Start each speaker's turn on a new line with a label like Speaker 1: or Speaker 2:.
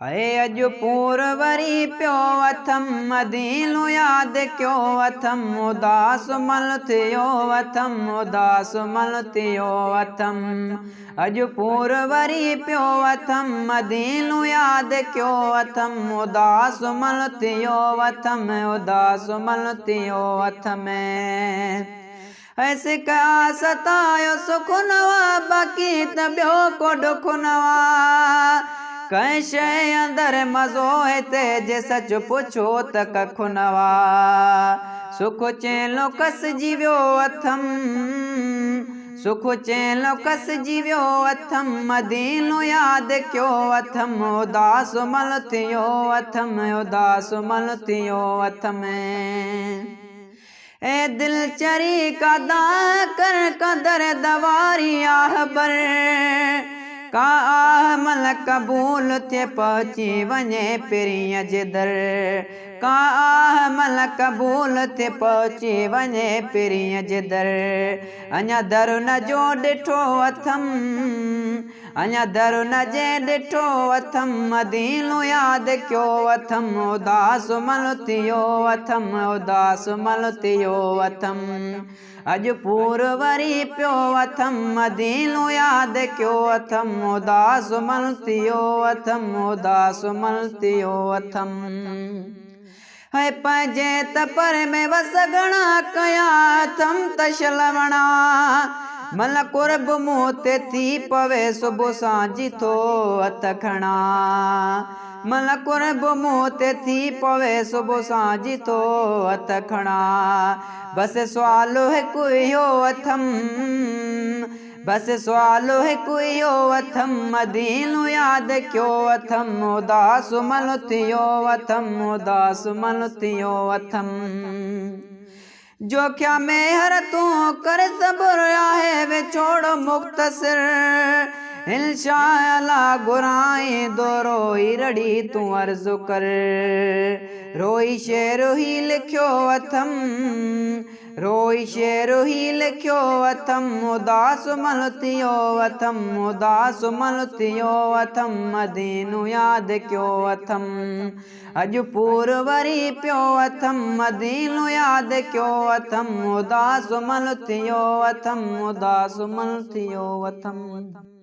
Speaker 1: हाय अॼु पूर वरी पियो अथम मदीनो यादि कयो अथम उदास मल थियो अथम उदास मल थियो अथम अॼु पूर वरी पियो अथम मदीनो यादि कयो अथम उदास मल थियो अथम उदास मल थियो अथम ऐसे का सतायो सुख नवा बाकी त ॿियो को दुख नवा कंहिं शइ अंदरि मज़ो हिते जे सच पुछो त कख नवा सुख चेलो कसजी वियो अथम सुख चेलो कसजी वियो अथम मदीनो यादि कयो अथम उदास मल थियो अथम उदास मल थियो अथम ए दिल चरी कदा कर कदर दवारी आह बर का आह मल कबूल थे पहुची वञे पिरीअ जे दर का आह मल कबूल थे पहुची वञे पिरीअ जे दर अञा दर न जो ॾिठो अथम अञा दर न जे ॾिठो अथम मदीनो यादि कयो अथम उदास मल थियो अथम उदास मल थियो अथम अॼु पूर वरी पियो अथम मदीनो यादि कयो अथम उदास मल थियो अथम उदास मल थियो अथम है पंहिंजे तपर में वसगणा कया अथम त शलवणा मल कुर्ब मूं ते थी पवे सुबुह सांझी थो हथ खणा मल कुर्ब मूं ते थी पवे सुबुह सांझी थो हथ खणा बस सुवालो हिकु इहो अथम बस सुवालो हिकु इहो अथम मदीनो यादि कयो अथम उदास मल थियो अथम उदास मल थियो अथम जोख्या में हर तूं कर सब्र आहे वे छोड़ मुख्तसिर इंशाअल्लाह गुराई दो रोई रड़ी तूं अर्ज़ु कर रोई शेर ही लिखियो अथम रोई शेर ही लिखियो अथम उदास मल थियो अथम उदास मल थियो अथम मदीनो यादि कयो अथम अॼु पूर वरी पियो अथम मदीनो यादि कयो अथम उदास मल थियो अथम उदास मल थियो अथम।